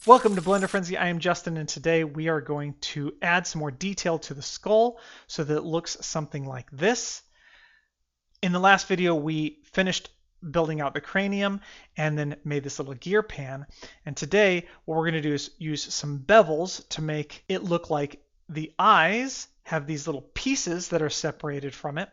Welcome to Blender Frenzy. I am Justin, and today we are going to add some more detail to the skull so that it looks something like this. In the last video, we finished building out the cranium and then made this little gear pan. And today, what we're going to do is use some bevels to make it look like the eyes have these little pieces that are separated from it.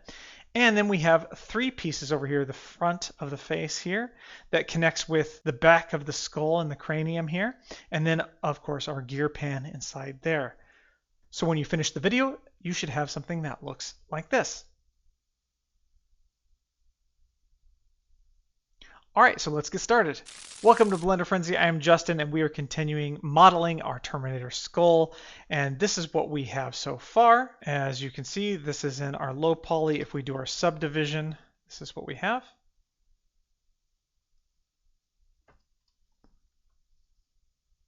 And then we have three pieces over here, the front of the face here that connects with the back of the skull and the cranium here. And then, of course, our gear pan inside there. So when you finish the video, you should have something that looks like this. All right, so let's get started. Welcome to Blender Frenzy. I am Justin, and we are continuing modeling our Terminator Skull. And this is what we have so far. As you can see, this is in our low poly. If we do our subdivision, this is what we have.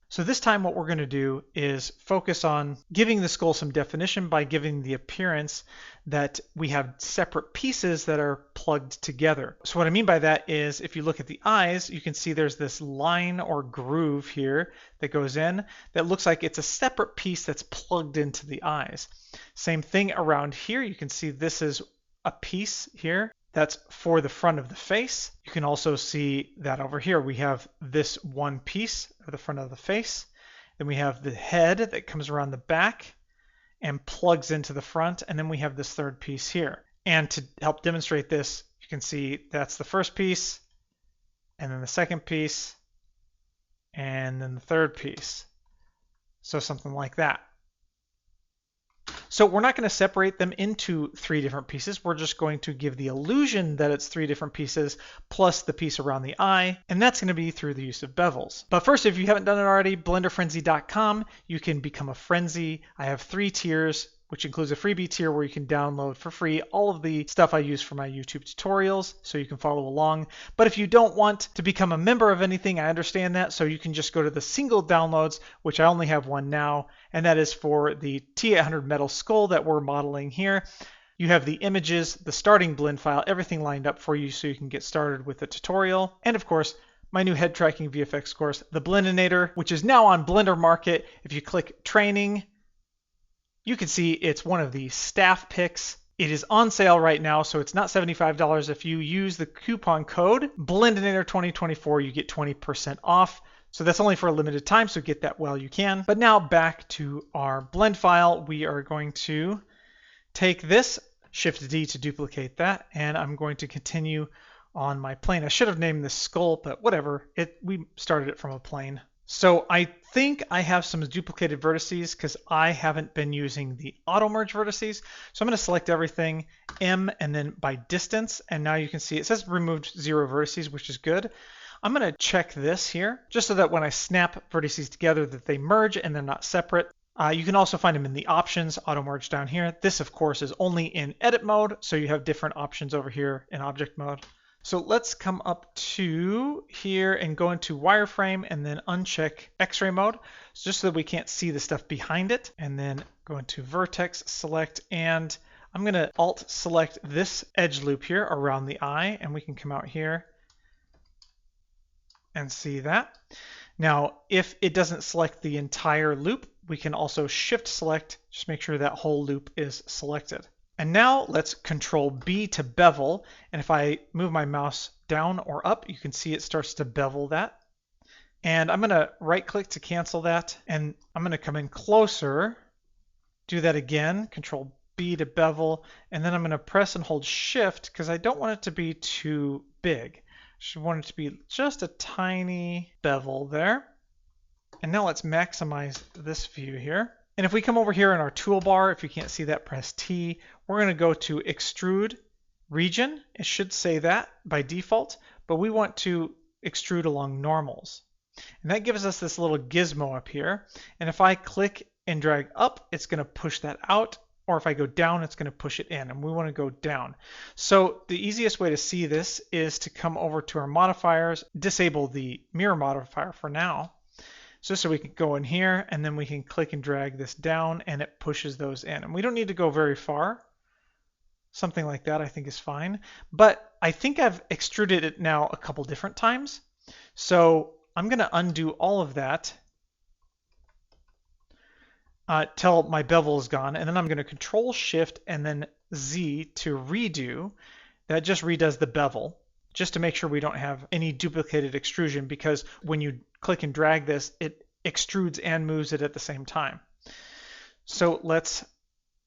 So this time what we're going to do is focus on giving the skull some definition by giving the appearance that we have separate pieces that are plugged together. So what I mean by that is if you look at the eyes, you can see there's this line or groove here that goes in that looks like it's a separate piece that's plugged into the eyes. Same thing around here. You can see this is a piece here that's for the front of the face. You can also see that over here we have this one piece of the front of the face. Then we have the head that comes around the back and plugs into the front. And then we have this third piece here. And to help demonstrate this, you can see that's the first piece, and then the second piece, and then the third piece. So something like that. So we're not going to separate them into three different pieces. We're just going to give the illusion that it's three different pieces plus the piece around the eye, and that's going to be through the use of bevels. But first, if you haven't done it already, blenderfrenzy.com, you can become a frenzy. I have 3 tiers, which includes a freebie tier where you can download for free all of the stuff I use for my YouTube tutorials, so you can follow along. But if you don't want to become a member of anything, I understand that, so you can just go to the single downloads, which I only have one now, and that is for the T800 metal skull that we're modeling here. You have the images, the starting blend file, everything lined up for you so you can get started with the tutorial. And of course, my new head tracking VFX course, the Blendinator, which is now on Blender Market. If you click training, you can see it's one of the staff picks. It is on sale right now, so it's not $75. If you use the coupon code Blendinator2024, you get 20% off. So that's only for a limited time, so get that while you can. But now back to our blend file. We are going to take this, Shift D to duplicate that, and I'm going to continue on my plane. I should have named this skull, but whatever. We started it from a plane. So I think I have some duplicated vertices because I haven't been using the auto merge vertices. So I'm going to select everything, M, and then by distance. And now you can see it says removed 0 vertices, which is good. I'm going to check this here just so that when I snap vertices together that they merge and they're not separate. You can also find them in the options, auto merge down here. This, of course, is only in edit mode. So you have different options over here in object mode. So let's come up to here and go into wireframe and then uncheck X-ray mode, just so that we can't see the stuff behind it. And then go into vertex, select, and I'm going to alt select this edge loop here around the eye, and we can come out here and see that. Now, if it doesn't select the entire loop, we can also shift select, just make sure that whole loop is selected. And now let's Control B to bevel. And if I move my mouse down or up, you can see it starts to bevel that. And I'm going to right click to cancel that. And I'm going to come in closer, do that again, Control B to bevel. And then I'm going to press and hold Shift because I don't want it to be too big. I just want it to be just a tiny bevel there. And now let's maximize this view here. And if we come over here in our toolbar, if you can't see that, press T. We're going to go to Extrude Region. It should say that by default, but we want to extrude along normals. And that gives us this little gizmo up here. And if I click and drag up, it's going to push that out. Or if I go down, it's going to push it in. And we want to go down. So the easiest way to see this is to come over to our modifiers, disable the mirror modifier for now. So we can go in here and then we can click and drag this down and it pushes those in. And we don't need to go very far. Something like that I think is fine. But I think I've extruded it now a couple different times. So I'm going to undo all of that till my bevel is gone, and then I'm going to Control Shift and then Z to redo. That just redoes the bevel, just to make sure we don't have any duplicated extrusion, because when you click and drag this, it extrudes and moves it at the same time. So let's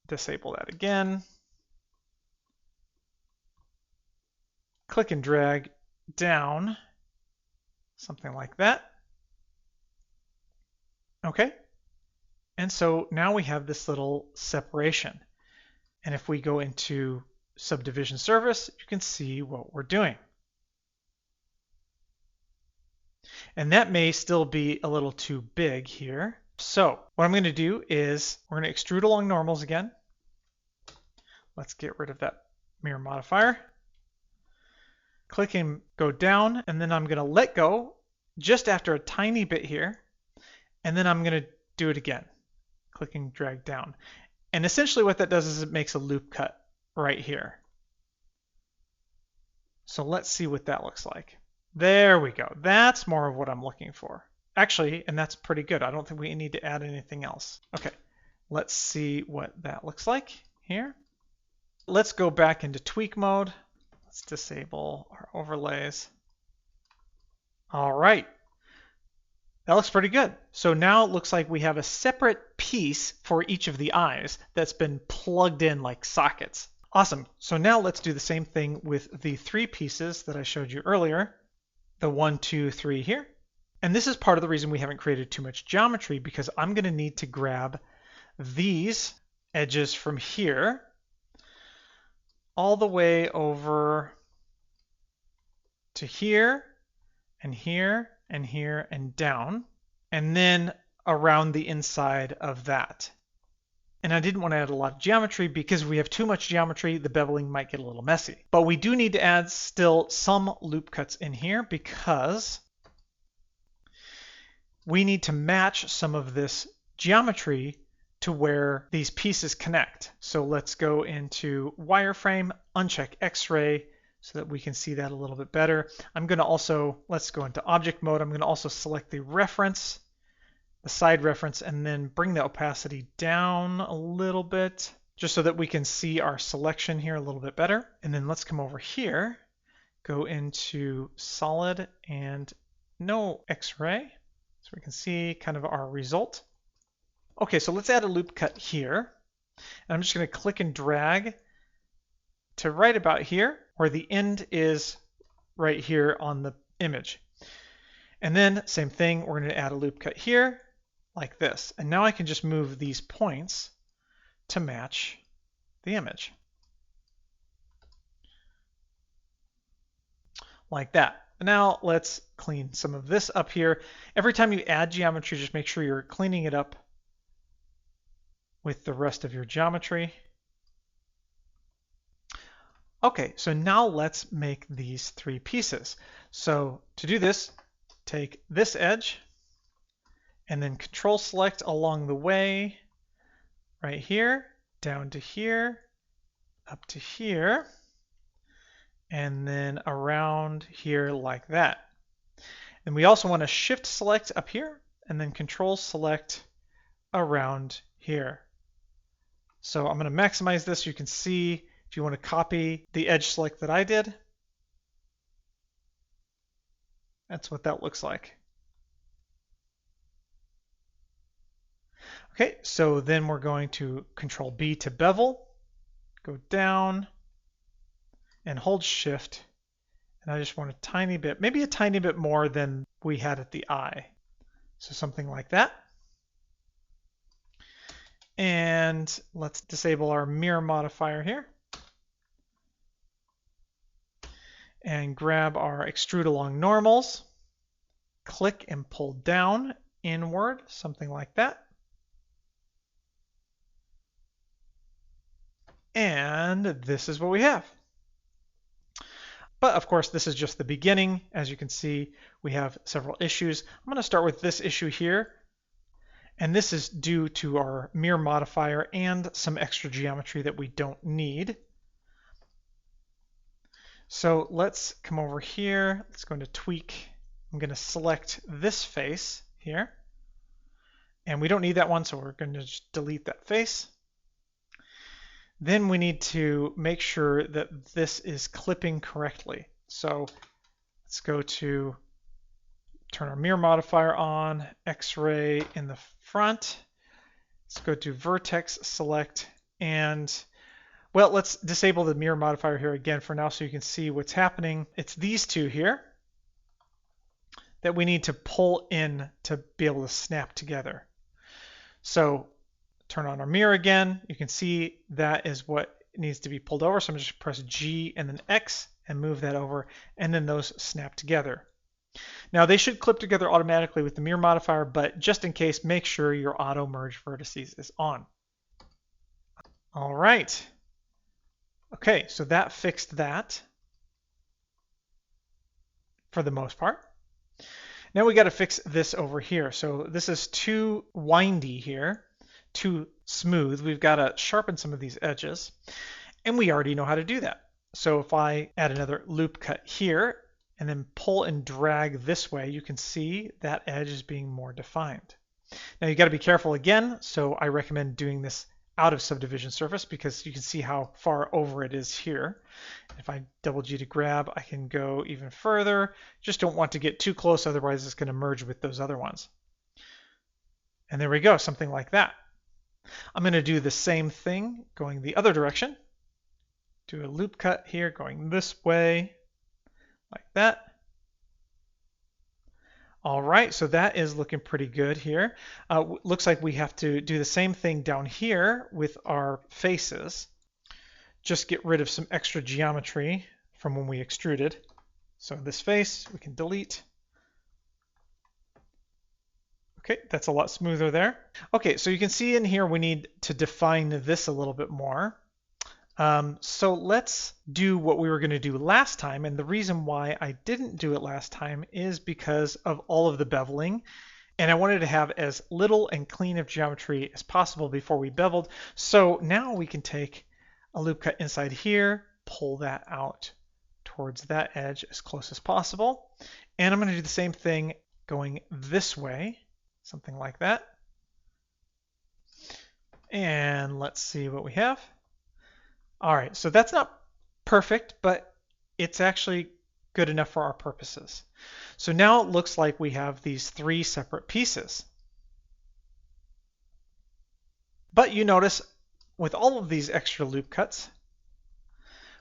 disable that again. Click and drag down, something like that. Okay. And so now we have this little separation. And if we go into Subdivision Surface, you can see what we're doing. And that may still be a little too big here. So what I'm going to do is we're going to extrude along normals again. Let's get rid of that mirror modifier. Click and go down, and then I'm going to let go just after a tiny bit here. And then I'm going to do it again. Click and drag down. And essentially what that does is it makes a loop cut right here. So let's see what that looks like. There we go. That's more of what I'm looking for. Actually, and that's pretty good. I don't think we need to add anything else. Okay, let's see what that looks like here. Let's go back into tweak mode. Let's disable our overlays. All right. That looks pretty good. So now it looks like we have a separate piece for each of the eyes that's been plugged in like sockets. Awesome. So now let's do the same thing with the 3 pieces that I showed you earlier. The 1, 2, 3 here. And this is part of the reason we haven't created too much geometry, because I'm going to need to grab these edges from here all the way over to here and here and here and down, and then around the inside of that. And I didn't want to add a lot of geometry, because if we have too much geometry, the beveling might get a little messy. But we do need to add still some loop cuts in here, because we need to match some of this geometry to where these pieces connect. So let's go into wireframe, uncheck X-ray, so that we can see that a little bit better. I'm going to also, let's go into object mode. I'm going to also select the reference, the side reference, and then bring the opacity down a little bit, just so that we can see our selection here a little bit better. And then let's come over here, go into solid and no X-ray, so we can see kind of our result. Okay, so let's add a loop cut here. And I'm just going to click and drag to right about here, where the end is right here on the image. And then same thing, we're going to add a loop cut here like this. And now I can just move these points to match the image. Like that. Now let's clean some of this up here. Every time you add geometry, just make sure you're cleaning it up with the rest of your geometry. Okay, so now let's make these 3 pieces. So to do this, take this edge and then Control Select along the way, right here, down to here, up to here, and then around here like that. And we also want to Shift Select up here and then Control Select around here. So I'm going to maximize this. You can see if you want to copy the edge select that I did, that's what that looks like. Okay, so then we're going to Control B to bevel, go down and hold Shift. And I just want a tiny bit, maybe a tiny bit more than we had at the eye. So something like that. And let's disable our mirror modifier here. And grab our extrude along normals, click and pull down inward, something like that. And this is what we have. But of course, this is just the beginning. As you can see, we have several issues. I'm going to start with this issue here. And this is due to our mirror modifier and some extra geometry that we don't need. So let's come over here. Let's go into tweak. I'm going to select this face here. And we don't need that one, so we're going to just delete that face. Then we need to make sure that this is clipping correctly. So let's go to turn our mirror modifier on, X-ray in the front. Let's go to vertex select, and well, let's disable the mirror modifier here again for now so you can see what's happening. It's these two here that we need to pull in to be able to snap together. So turn on our mirror again. You can see that is what needs to be pulled over. So I'm just press G and then X and move that over, and then those snap together. Now they should clip together automatically with the mirror modifier, but just in case, make sure your auto merge vertices is on. All right. Okay, so that fixed that for the most part. Now we got to fix this over here. So this is too windy here, too smooth. We've got to sharpen some of these edges, and we already know how to do that. So if I add another loop cut here and then pull and drag this way, you can see that edge is being more defined. Now you got to be careful again, so I recommend doing this out of subdivision surface because you can see how far over it is here. If I double G to grab, I can go even further. Just don't want to get too close, otherwise it's going to merge with those other ones. And there we go, something like that. I'm going to do the same thing going the other direction. Do a loop cut here going this way, like that. All right, so that is looking pretty good here. Looks like we have to do the same thing down here with our faces. Just get rid of some extra geometry from when we extruded. So this face we can delete. Okay, that's a lot smoother there. Okay, so you can see in here we need to define this a little bit more. So let's do what we were going to do last time, and the reason why I didn't do it last time is because of all of the beveling, and I wanted to have as little and clean of geometry as possible before we beveled. So now we can take a loop cut inside here, pull that out towards that edge as close as possible, and I'm going to do the same thing going this way, something like that. And let's see what we have. All right, so that's not perfect, but it's actually good enough for our purposes. So now it looks like we have these three separate pieces. But you notice with all of these extra loop cuts,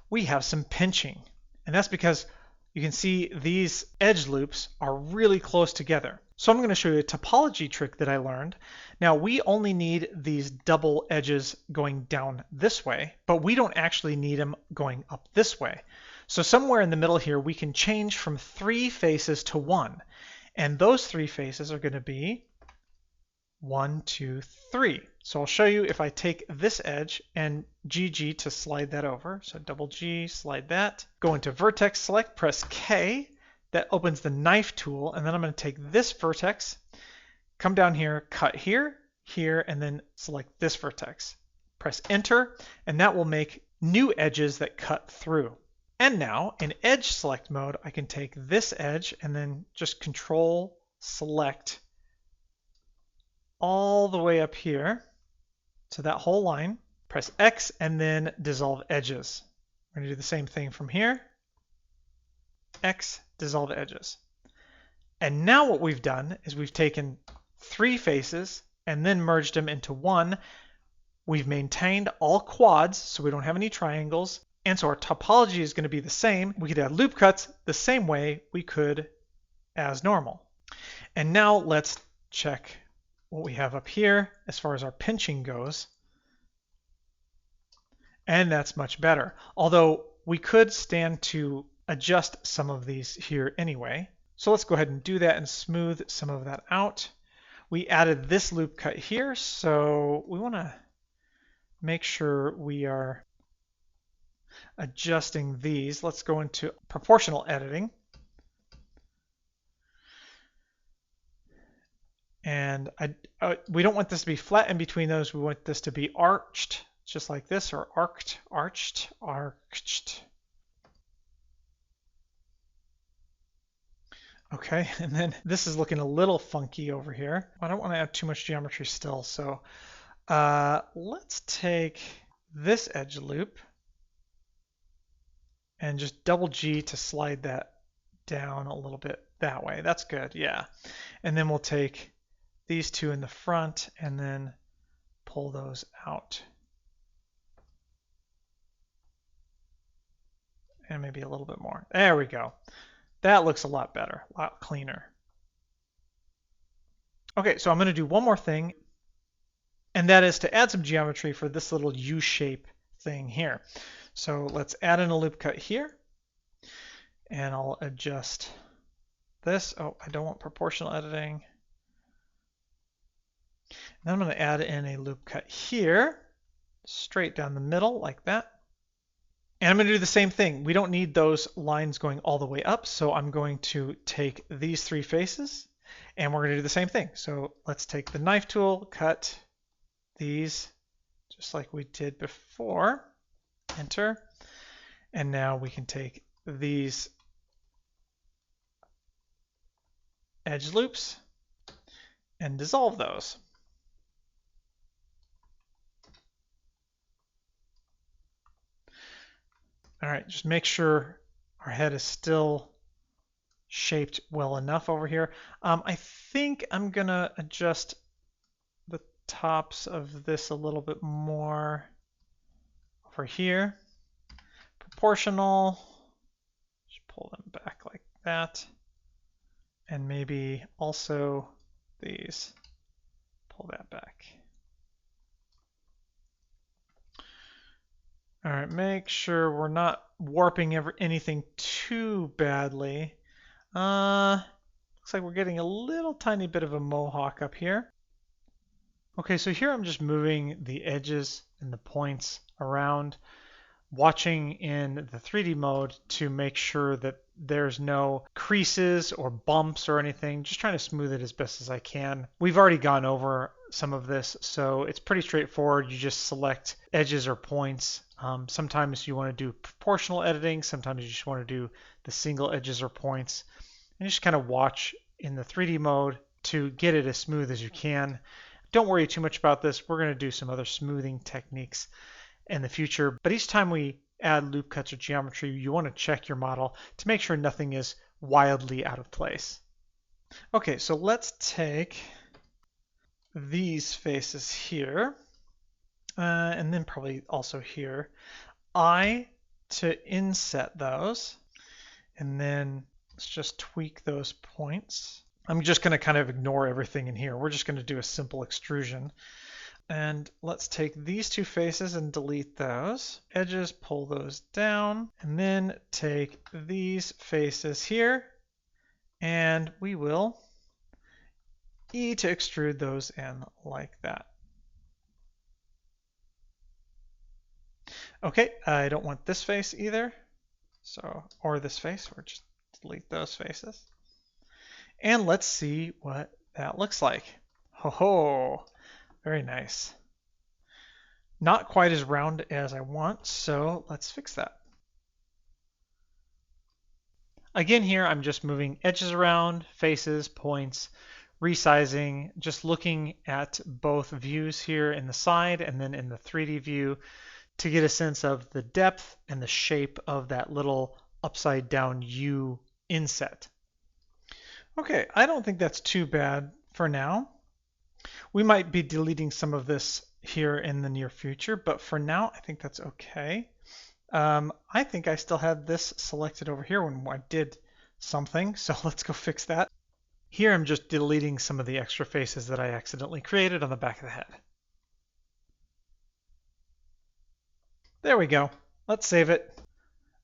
we have some pinching. And that's because you can see these edge loops are really close together. So I'm going to show you a topology trick that I learned. Now we only need these double edges going down this way, but we don't actually need them going up this way. So somewhere in the middle here, we can change from 3 faces to 1. And those 3 faces are going to be 1, 2, 3. So I'll show you if I take this edge and GG to slide that over. So double G, slide that. Go into vertex select, press K. That opens the knife tool, and then I'm going to take this vertex, come down here, cut here, here, and then select this vertex. Press enter, and that will make new edges that cut through. And now in edge select mode, I can take this edge and then just control select all the way up here to that whole line. Press X and then dissolve edges. We're going to do the same thing from here. X, dissolve edges. And now what we've done is we've taken 3 faces and then merged them into 1. We've maintained all quads, so we don't have any triangles. And so our topology is going to be the same. We could add loop cuts the same way we could as normal. And now let's check what we have up here as far as our pinching goes. And that's much better. Although we could stand to adjust some of these here anyway. So let's go ahead and do that and smooth some of that out. We added this loop cut here, so we want to make sure we are adjusting these. Let's go into proportional editing. And we don't want this to be flat in between those. We want this to be arched, just like this, or arced, arched, arched. Okay, and then this is looking a little funky over here. I don't want to add too much geometry still, so let's take this edge loop and just double G to slide that down a little bit that way. That's good, yeah. And then we'll take these two in the front and then pull those out. And maybe a little bit more. There we go. That looks a lot better, a lot cleaner. Okay, so I'm going to do one more thing, and that is to add some geometry for this little U-shape thing here. So let's add in a loop cut here, and I'll adjust this. Oh, I don't want proportional editing. And then I'm going to add in a loop cut here, straight down the middle like that. And I'm going to do the same thing. We don't need those lines going all the way up, so I'm going to take these three faces, and we're going to do the same thing. So let's take the knife tool, cut these just like we did before, enter, and now we can take these edge loops and dissolve those. All right, just make sure our head is still shaped well enough over here. I think I'm gonna adjust the tops of this a little bit more over here. Proportional, just pull them back like that. And maybe also these, pull that back. All right, make sure we're not warping anything too badly. Looks like we're getting a little tiny bit of a mohawk up here. Okay, so here I'm just moving the edges and the points around, watching in the 3D mode to make sure that there's no creases or bumps or anything, just trying to smooth it as best as I can. We've already gone over some of this, so it's pretty straightforward. You just select edges or points. Sometimes you want to do proportional editing, sometimes you just want to do the single edges or points, and just kind of watch in the 3D mode to get it as smooth as you can. Don't worry too much about this. We're going to do some other smoothing techniques in the future, but each time we add loop cuts or geometry, you want to check your model to make sure nothing is wildly out of place. Okay, so let's take these faces here, and then probably also here. To inset those, and then let's just tweak those points. I'm just going to kind of ignore everything in here. We're just going to do a simple extrusion. And let's take these two faces and delete those. Edges, pull those down, and then take these faces here, and we will E to extrude those in like that. Okay, I don't want this face either, so, or this face, or just delete those faces. And let's see what that looks like. Ho ho, very nice. Not quite as round as I want, so let's fix that. Again here, I'm just moving edges around, faces, points, resizing, just looking at both views here in the side and then in the 3D view to get a sense of the depth and the shape of that little upside down U inset. Okay, I don't think that's too bad for now. We might be deleting some of this here in the near future, but for now, I think that's okay. I think I still had this selected over here when I did something, so let's go fix that. Here I'm just deleting some of the extra faces that I accidentally created on the back of the head. There we go. Let's save it.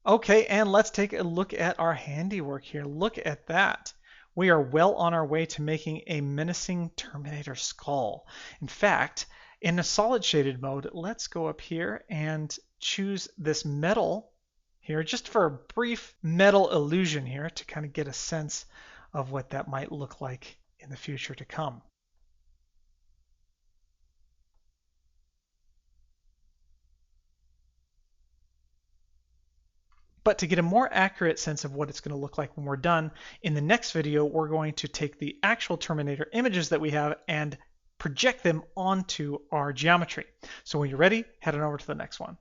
Okay, and let's take a look at our handiwork here. Look at that. We are well on our way to making a menacing Terminator Skull. In fact, in a solid shaded mode, let's go up here and choose this metal here, just for a brief metal illusion here to kind of get a sense of what that might look like in the future to come. But to get a more accurate sense of what it's going to look like when we're done, in the next video, we're going to take the actual Terminator images that we have and project them onto our geometry. So when you're ready, head on over to the next one.